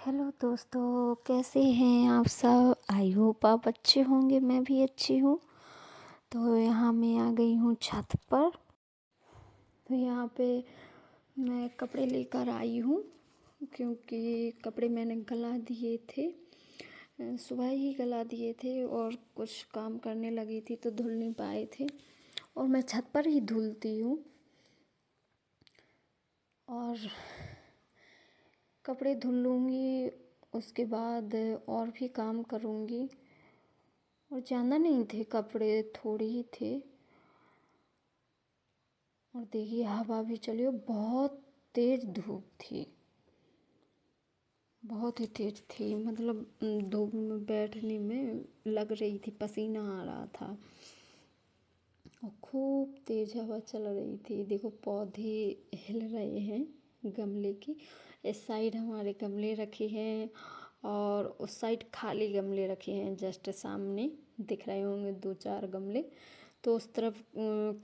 Hello दोस्तों, कैसे हैं आप सब। आई होप आप अच्छे होंगे, मैं भी अच्छी हूँ। तो यहाँ मैं आ गई हूँ छत पर। तो यहाँ पे मैं कपड़े लेकर आई हूँ क्योंकि कपड़े मैंने गला दिए थे। सुबह ही गला दिए थे और कुछ काम करने लगी थी तो धुल नहीं पाए थे। और मैं छत पर ही धुलती हूँ और कपड़े धुल लूँगी। उसके बाद और भी काम करूँगी। और ज़्यादा नहीं थे कपड़े, थोड़े ही थे। और देखिए हवा भी चली और बहुत तेज़ धूप थी, बहुत ही तेज़ थी। मतलब धूप में बैठने में लग रही थी, पसीना आ रहा था और खूब तेज़ हवा चल रही थी। देखो पौधे हिल रहे हैं गमले की। इस साइड हमारे गमले रखे हैं और उस साइड खाली गमले रखे हैं। जस्ट सामने दिख रहे होंगे 2-4 गमले, तो उस तरफ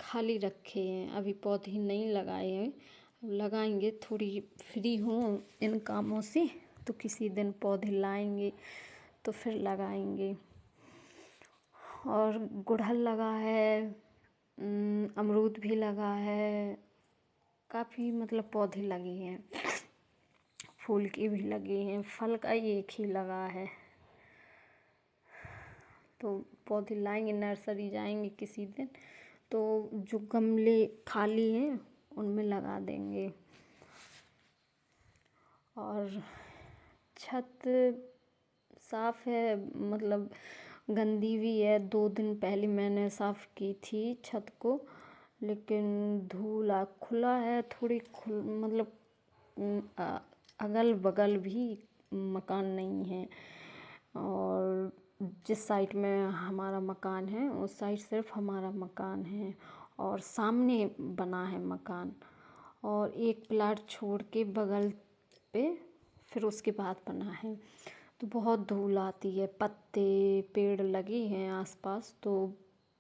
खाली रखे हैं। अभी पौधे नहीं लगाए हैं, लगाएंगे। थोड़ी फ्री हूँ इन कामों से तो किसी दिन पौधे लाएंगे तो फिर लगाएंगे। और गुड़हल लगा है, अमरूद भी लगा है, काफ़ी मतलब पौधे लगे हैं। फूल के भी लगे हैं, फल का एक ही लगा है। तो पौधे लाएंगे, नर्सरी जाएंगे किसी दिन तो जो गमले खाली हैं उनमें लगा देंगे। और छत साफ़ है, मतलब गंदी भी है। 2 दिन पहले मैंने साफ़ की थी छत को, लेकिन धूल खुला है थोड़ी मतलब अगल बगल भी मकान नहीं है। और जिस साइड में हमारा मकान है उस साइड सिर्फ हमारा मकान है और सामने बना है मकान। और एक प्लाट छोड़ के बगल पे फिर उसके बाद बना है। तो बहुत धूल आती है। पत्ते, पेड़ लगे हैं आसपास तो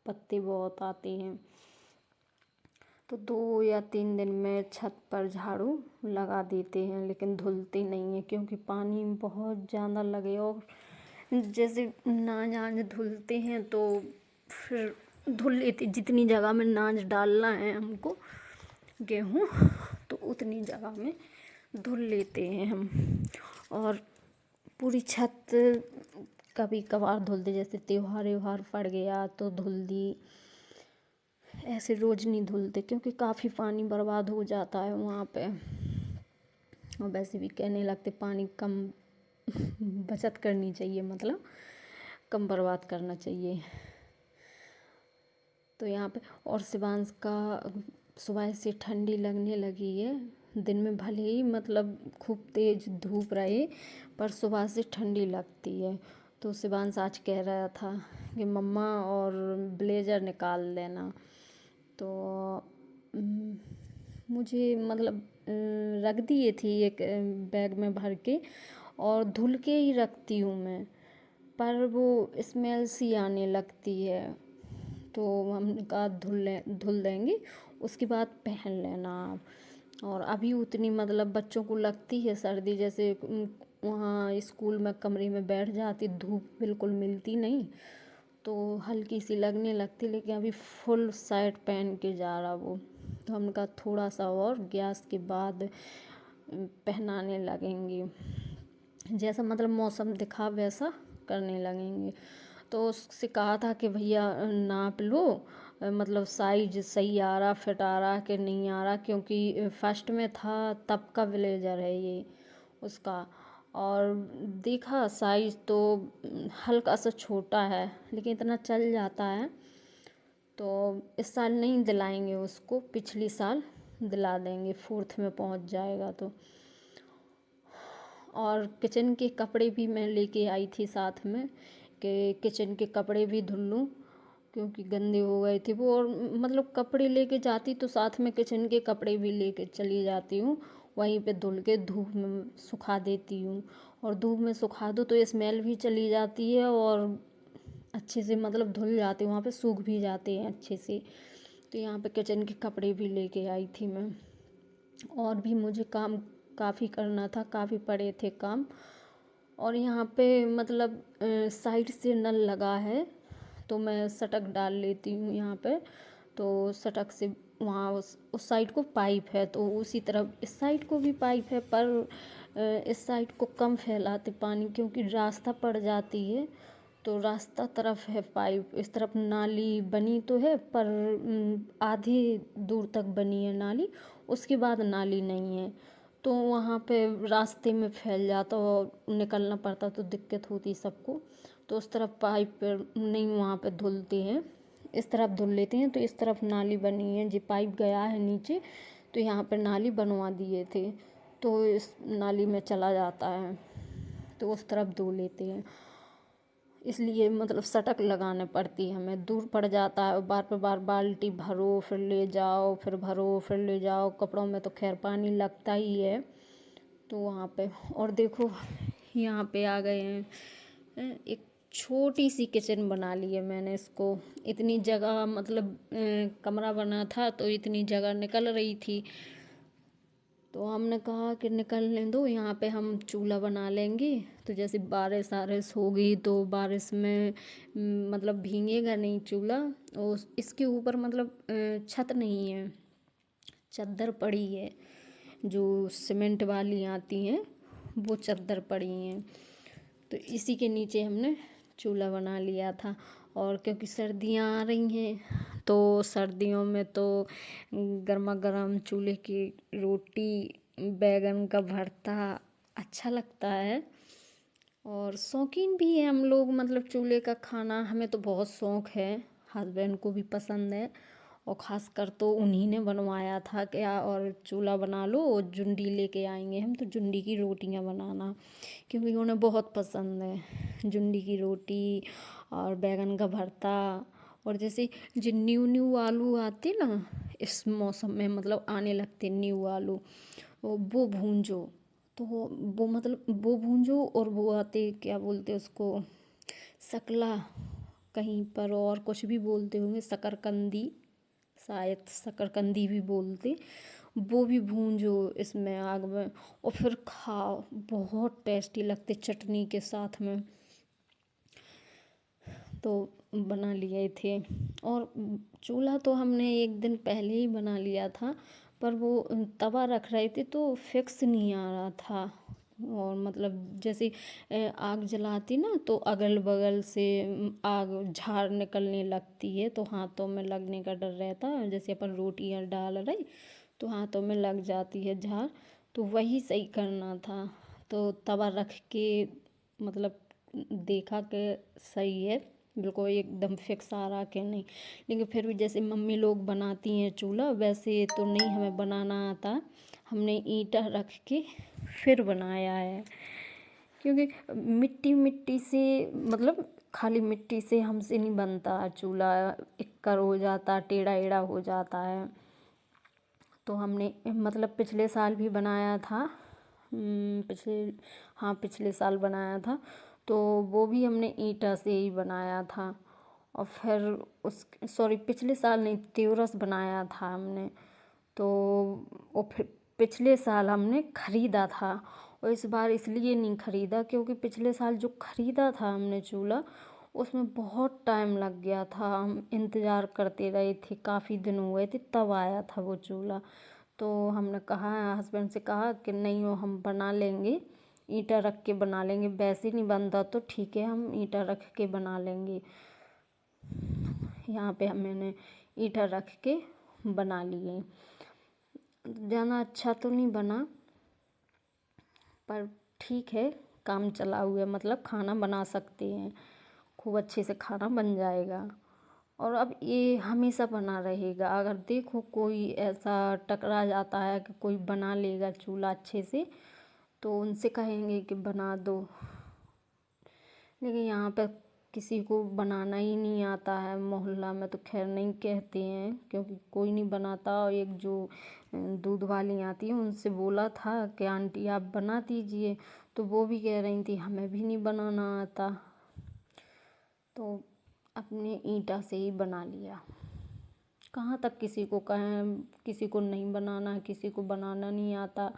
पत्ते बहुत आते हैं। तो 2 या 3 दिन में छत पर झाड़ू लगा देते हैं, लेकिन धुलते नहीं है क्योंकि पानी बहुत ज़्यादा लगे। और जैसे नाज आज धुलते हैं तो फिर धुल लेते, जितनी जगह में नाज डालना है हमको गेहूँ, तो उतनी जगह में धुल लेते हैं हम। और पूरी छत कभी कभार धुलते, जैसे त्योहार व्योहार पड़ गया तो धुल दी। ऐसे रोज़ नहीं धुलते क्योंकि काफ़ी पानी बर्बाद हो जाता है वहाँ पे। और वैसे भी कहने लगते पानी कम बचत करनी चाहिए, मतलब कम बर्बाद करना चाहिए। तो यहाँ पे और शिवांश का सुबह से ठंडी लगने लगी है। दिन में भले ही मतलब खूब तेज़ धूप रहे पर सुबह से ठंडी लगती है। तो शिवांश आज कह रहा था कि मम्मा और ब्लेज़र निकाल देना। तो मुझे मतलब रख दिए थी एक बैग में भर के और धुल के ही रखती हूँ मैं, पर वो स्मेल सी आने लगती है। तो हमने कहा धुल देंगे, उसके बाद पहन लेना आप। और अभी उतनी मतलब बच्चों को लगती है सर्दी, जैसे वहाँ स्कूल में कमरे में बैठ जाती, धूप बिल्कुल मिलती नहीं तो हल्की सी लगने लगती। लेकिन अभी फुल शर्ट पहन के जा रहा वो, तो हमने कहा थोड़ा सा और गैस के बाद पहनाने लगेंगे। जैसा मतलब मौसम दिखा वैसा करने लगेंगे। तो उससे कहा था कि भैया नाप लो, मतलब साइज सही आ रहा, फिट आ रहा कि नहीं आ रहा, क्योंकि फर्स्ट में था तब का ब्लेज़र है ये उसका। और देखा साइज तो हल्का सा छोटा है लेकिन इतना चल जाता है। तो इस साल नहीं दिलाएंगे उसको, पिछली साल दिला देंगे, 4th में पहुंच जाएगा तो। और किचन के कपड़े भी मैं लेके आई थी साथ में कि किचन के कपड़े भी धुल लूँ क्योंकि गंदे हो गए थे वो। और मतलब कपड़े लेके जाती तो साथ में किचन के कपड़े भी लेके चली जाती हूँ, वहीं पे धुल के धूप में सुखा देती हूँ। और धूप में सुखा दो तो स्मेल भी चली जाती है और अच्छे से मतलब धुल जाते, वहाँ पे सूख भी जाते हैं अच्छे से। तो यहाँ पे किचन के कपड़े भी लेके आई थी मैं। और भी मुझे काम काफ़ी करना था, काफ़ी पड़े थे काम, और यहाँ पे मतलब साइड से नल लगा है, तो मैं सटक डाल लेती हूँ यहाँ पे। तो सटक से वहाँ उस साइड को पाइप है, तो उसी तरफ इस साइड को भी पाइप है, पर इस साइड को कम फैलाते पानी, क्योंकि रास्ता पड़ जाती है। तो रास्ता तरफ है पाइप, इस तरफ नाली बनी तो है, पर आधी दूर तक बनी है नाली, उसके बाद नाली नहीं है। तो वहाँ पे रास्ते में फैल जाता और निकलना पड़ता, तो दिक्कत होती सबको। तो उस तरफ पाइप पर नहीं, वहाँ पे धुलते हैं, इस तरफ धुल लेते हैं। तो इस तरफ नाली बनी है, जो पाइप गया है नीचे, तो यहाँ पर नाली बनवा दिए थे, तो इस नाली में चला जाता है, तो उस तरफ धो लेते हैं। इसलिए मतलब सटक लगाने पड़ती है हमें, दूर पड़ जाता है, बार बाल्टी भरो फिर ले जाओ, फिर भरो फिर ले जाओ। कपड़ों में तो खैर पानी लगता ही है। तो वहाँ पे और देखो यहाँ पे आ गए हैं, एक छोटी सी किचन बना ली है मैंने इसको। इतनी जगह मतलब कमरा बना था, तो इतनी जगह निकल रही थी, तो हमने कहा कि निकलने दो, यहाँ पे हम चूल्हा बना लेंगे। तो जैसे बारिश आरिश होगी तो बारिश में मतलब भीगेगा नहीं चूल्हा। और इसके ऊपर मतलब छत नहीं है, चद्दर पड़ी है, जो सीमेंट वाली आती हैं वो चद्दर पड़ी हैं। तो इसी के नीचे हमने चूल्हा बना लिया था। और क्योंकि सर्दियाँ आ रही हैं, तो सर्दियों में तो गर्मा गर्म चूल्हे की रोटी, बैगन का भरता अच्छा लगता है। और शौकीन भी है हम लोग, मतलब चूल्हे का खाना हमें तो बहुत शौक़ है, हस्बैंड को भी पसंद है। और ख़ासकर तो उन्हीं ने बनवाया था क्या, और चूल्हा बना लो, जुंडी लेके आएंगे हम, तो जुंडी की रोटियां बनाना, क्योंकि उन्हें बहुत पसंद है जुंडी की रोटी और बैगन का भरता। और जैसे जो न्यू आलू आते ना इस मौसम में, मतलब आने लगते न्यू आलू, वो भूंजो, तो वो मतलब वो भूंजो। और वो आते क्या बोलते उसको, सकला, कहीं पर और कुछ भी बोलते होंगे, शकरकंदी, शायद शकरकंदी भी बोलते, वो भी भूंजो इसमें आग में, और फिर खाओ, बहुत टेस्टी लगते चटनी के साथ में। तो बना लिए थे। और चूल्हा तो हमने एक दिन पहले ही बना लिया था, पर वो तवा रख रहे थे तो फिक्स नहीं आ रहा था। और मतलब जैसे आग जलाती ना, तो अगल बगल से आग झाड़ निकलने लगती है, तो हाथों में लगने का डर रहता है। जैसे अपन रोटियां डाल रहे, तो हाथों में लग जाती है झाड़, तो वही सही करना था। तो तवा रख के मतलब देखा कि सही है, बिल्कुल एकदम फिक्स आ रहा कि नहीं। लेकिन फिर भी जैसे मम्मी लोग बनाती हैं चूल्हा, वैसे तो नहीं हमें बनाना आता। हमने ईंटा रख के फिर बनाया है, क्योंकि मिट्टी मिट्टी से मतलब खाली मिट्टी से हमसे नहीं बनता चूल्हा, इक्कर हो जाता, टेढ़ा एड़ा हो जाता है। तो हमने मतलब पिछले साल भी बनाया था, पिछले साल बनाया था, तो वो भी पिछले ईंटा से ही बनाया था। और फिर पिछले साल नहीं, त्योरस बनाया था हमने। तो वो फिर पिछले साल हमने ख़रीदा था, और इस बार इसलिए नहीं ख़रीदा क्योंकि पिछले साल जो ख़रीदा था हमने चूल्हा, उसमें बहुत टाइम लग गया था, हम इंतज़ार करते रहे थे, काफ़ी दिन हो गए थे तब आया था वो चूल्हा। तो हमने कहा, हस्बैंड से कहा कि नहीं वो हम बना लेंगे, ईंटा रख के बना लेंगे, वैसे नहीं बनता तो ठीक है हम ईंटा रख के बना लेंगे। यहाँ पे मैंने ईंटा रख के बना लिए। ज़्यादा अच्छा तो नहीं बना, पर ठीक है, काम चला हुआ, मतलब खाना बना सकते हैं, खूब अच्छे से खाना बन जाएगा। और अब ये हमेशा बना रहेगा। अगर देखो कोई ऐसा टकरा जाता है कि कोई बना लेगा चूल्हा अच्छे से, तो उनसे कहेंगे कि बना दो। लेकिन यहाँ पर किसी को बनाना ही नहीं आता है, मोहल्ला में तो खैर नहीं कहते हैं, क्योंकि कोई नहीं बनाता। और एक जो दूध वाली आती है, उनसे बोला था कि आंटी आप बना दीजिए, तो वो भी कह रही थी हमें भी नहीं बनाना आता। तो अपने ईंटा से ही बना लिया। कहाँ तक किसी को कहें, किसी को नहीं बनाना, किसी को बनाना नहीं आता,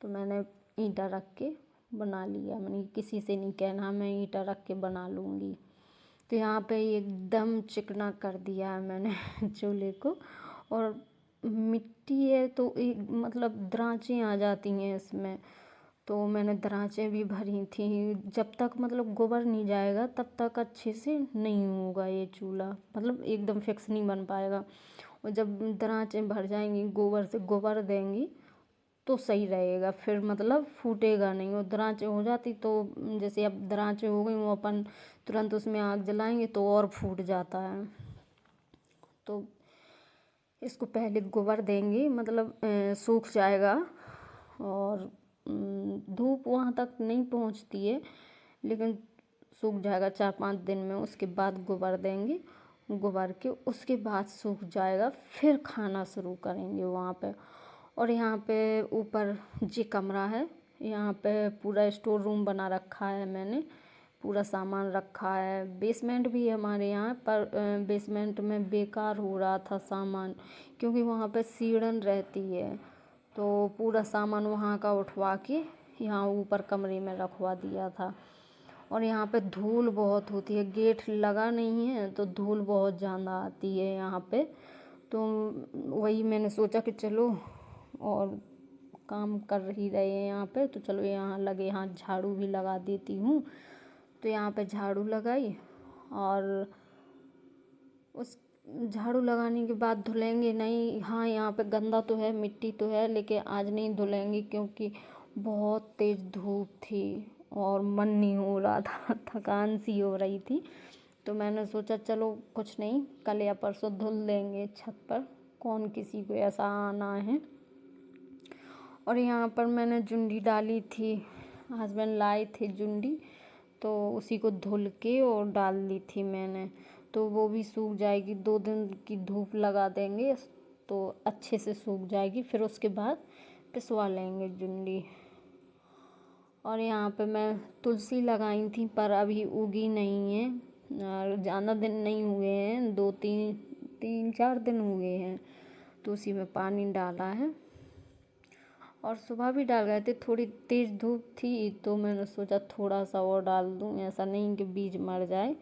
तो मैंने ईंटा रख के बना लिया मैंने, किसी से नहीं कहना, मैं ईंटा रख के बना लूँगी। तो यहाँ पे एकदम चिकना कर दिया है मैंने चूल्हे को। और मिट्टी है तो एक मतलब दराँचें आ जाती हैं इसमें, तो मैंने दराँचें भी भरी थी। जब तक मतलब गोबर नहीं जाएगा तब तक अच्छे से नहीं होगा ये चूल्हा, मतलब एकदम फिक्स नहीं बन पाएगा। और जब दराँचें भर जाएंगी, गोबर से गोबर देंगी तो सही रहेगा, फिर मतलब फूटेगा नहीं। और दराँचें हो जाती तो जैसे अब दराँचें हो गई, वो अपन तुरंत उसमें आग जलाएंगे तो और फूट जाता है। तो इसको पहले गोबर देंगे, मतलब सूख जाएगा। और धूप वहाँ तक नहीं पहुँचती है, लेकिन सूख जाएगा 4-5 दिन में। उसके बाद गोबर देंगे, गोबर के उसके बाद सूख जाएगा, फिर खाना शुरू करेंगे वहाँ पे। और यहाँ पे ऊपर जी कमरा है, यहाँ पे पूरा स्टोर रूम बना रखा है मैंने, पूरा सामान रखा है। बेसमेंट भी है हमारे यहाँ पर, बेसमेंट में बेकार हो रहा था सामान, क्योंकि वहाँ पे सीढ़न रहती है, तो पूरा सामान वहाँ का उठवा के यहाँ ऊपर कमरे में रखवा दिया था। और यहाँ पे धूल बहुत होती है, गेट लगा नहीं है तो धूल बहुत ज़्यादा आती है यहाँ पे। तो वही मैंने सोचा कि चलो, और काम कर ही रहे हैं यहाँ पे तो चलो यहाँ लगे, यहाँ झाड़ू भी लगा देती हूँ। तो यहाँ पे झाड़ू लगाई, और उस झाड़ू लगाने के बाद धुलेंगे नहीं। हाँ, यहाँ पे गंदा तो है, मिट्टी तो है, लेकिन आज नहीं धुलेंगे क्योंकि बहुत तेज़ धूप थी और मन नहीं हो रहा था थकान सी हो रही थी। तो मैंने सोचा चलो कुछ नहीं, कल या परसों धुल देंगे छत पर, कौन किसी को ऐसा आना है। और यहाँ पर मैंने जुंडी डाली थी, हस्बैंड लाए थे जुंडी, तो उसी को धुल के और डाल दी थी मैंने। तो वो भी सूख जाएगी, 2 दिन की धूप लगा देंगे तो अच्छे से सूख जाएगी, फिर उसके बाद पिसवा लेंगे जुंडी। और यहाँ पे मैं तुलसी लगाई थी पर अभी उगी नहीं है, और ज़्यादा दिन नहीं हुए हैं, 2-3-4 दिन हुए हैं। तो उसी में पानी डाला है, और सुबह भी डाल गए थे। थोड़ी तेज़ धूप थी तो मैंने सोचा थोड़ा सा और डाल दूँ, ऐसा नहीं कि बीज मर जाए,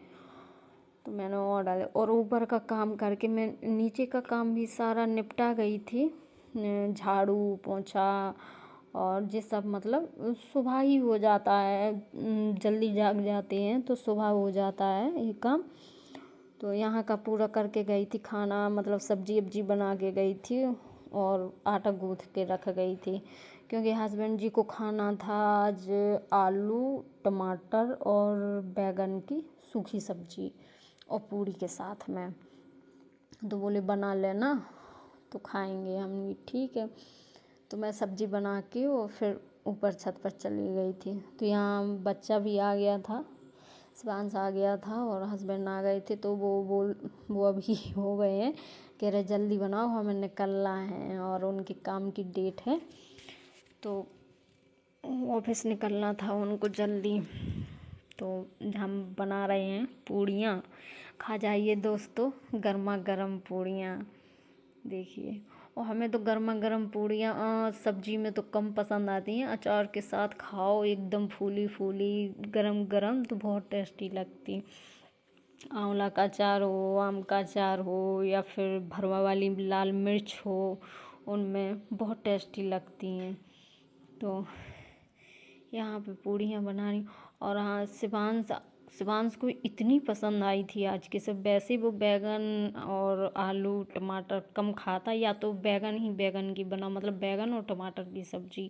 तो मैंने और डाले। और ऊपर का काम करके मैं नीचे का काम भी सारा निपटा गई थी, झाड़ू पोंछा और ये सब, मतलब सुबह ही हो जाता है, जल्दी जाग जाते हैं तो सुबह हो जाता है ये काम। तो यहाँ का पूरा करके गई थी, खाना मतलब सब्जी वब्जी बना के गई थी और आटा गूँथ के रख गई थी, क्योंकि हस्बैंड जी को खाना था आज आलू टमाटर और बैगन की सूखी सब्जी और पूरी के साथ में। तो बोले बना लेना तो खाएंगे हम भी, ठीक है। तो मैं सब्जी बना के और फिर ऊपर छत पर चली गई थी। तो यहाँ बच्चा भी आ गया था, शिवांश आ गया था और हस्बैंड आ गए थे, तो वो अभी हो गए हैं, कह रहे जल्दी बनाओ हमें निकलना है, और उनके काम की डेट है तो ऑफिस निकलना था उनको जल्दी। तो हम बना रहे हैं पूड़ियाँ, खा जाइए दोस्तों, गर्मा गर्म पूड़ियाँ देखिए। और हमें तो गर्मा गर्म पूड़ियाँ सब्जी में तो कम पसंद आती हैं, अचार के साथ खाओ एकदम फूली फूली गरम गरम तो बहुत टेस्टी लगती। आंवला का अचार हो, आम का अचार हो, या फिर भरवा वाली लाल मिर्च हो, उनमें बहुत टेस्टी लगती हैं। तो यहाँ पे पूड़ियाँ बना रही। और हाँ, शिवांश को इतनी पसंद आई थी आज के सब। वैसे वो बैगन और आलू टमाटर कम खाता, या तो बैगन ही बैगन की बना, मतलब बैगन और टमाटर की सब्जी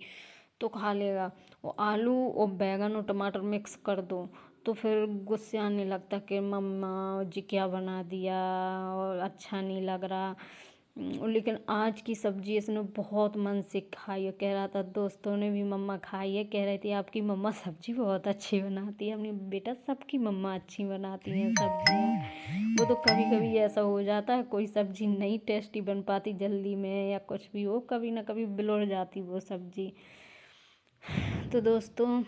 तो खा लेगा। वो आलू और बैगन और टमाटर मिक्स कर दो तो फिर गुस्से आने लगता कि मम्मा जी क्या बना दिया और अच्छा नहीं लग रहा। लेकिन आज की सब्जी इसने बहुत मन से खाई है, कह रहा था दोस्तों ने भी मम्मा खाई है, कह रही थी आपकी मम्मा सब्जी बहुत अच्छी बनाती है। हमने बेटा सबकी मम्मा अच्छी बनाती हैं सब्जियाँ, वो तो कभी कभी ऐसा हो जाता है कोई सब्जी नहीं टेस्टी बन पाती जल्दी में, या कुछ भी हो, कभी ना कभी बिगड़ जाती वो सब्जी। तो दोस्तों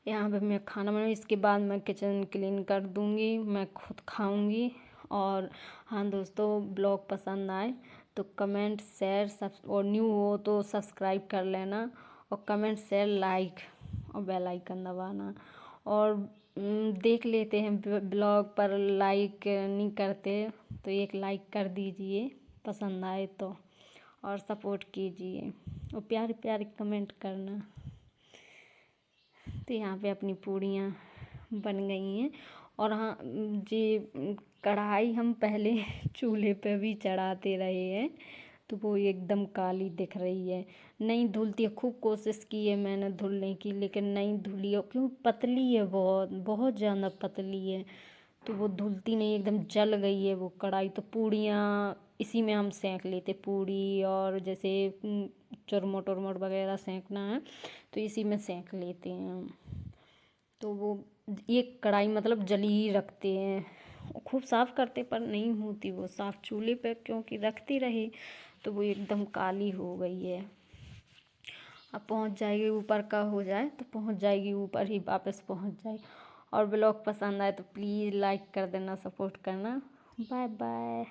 यहाँ पे मैं खाना बनाऊँ, इसके बाद मैं किचन क्लीन कर दूँगी, मैं खुद खाऊँगी। और हाँ दोस्तों, ब्लॉग पसंद आए तो कमेंट शेयर सब, और न्यू हो तो सब्सक्राइब कर लेना, और कमेंट शेयर लाइक और बेल आइकन दबाना। और देख लेते हैं ब्लॉग पर लाइक नहीं करते तो एक लाइक कर दीजिए पसंद आए तो, और सपोर्ट कीजिए और प्यारे प्यारे कमेंट करना। तो यहाँ पे अपनी पूड़ियाँ बन गई हैं। और हाँ, जी कढ़ाई हम पहले चूल्हे पे भी चढ़ाते रहे हैं तो वो एकदम काली दिख रही है, नहीं धुलती है। खूब कोशिश की है मैंने धुलने की, लेकिन नहीं धुली है, क्यों पतली है, बहुत बहुत ज़्यादा पतली है, तो वो धुलती नहीं, एकदम जल गई है वो कढ़ाई। तो पूड़ियाँ इसी में हम सेंक लेते, पूड़ी और जैसे चुरमुट उरमुट वगैरह सेंकना है तो इसी में सेंक लेते हैं हम। तो वो एक कढ़ाई मतलब जली ही रखते हैं, खूब साफ़ करते पर नहीं होती वो साफ़ चूल्हे पे, क्योंकि रखती रही तो वो एकदम काली हो गई है। अब पहुंच जाएगी, ऊपर का हो जाए तो पहुंच जाएगी, ऊपर ही वापस पहुंच जाएगी। और ब्लॉग पसंद आए तो प्लीज़ लाइक कर देना, सपोर्ट करना। Bye bye.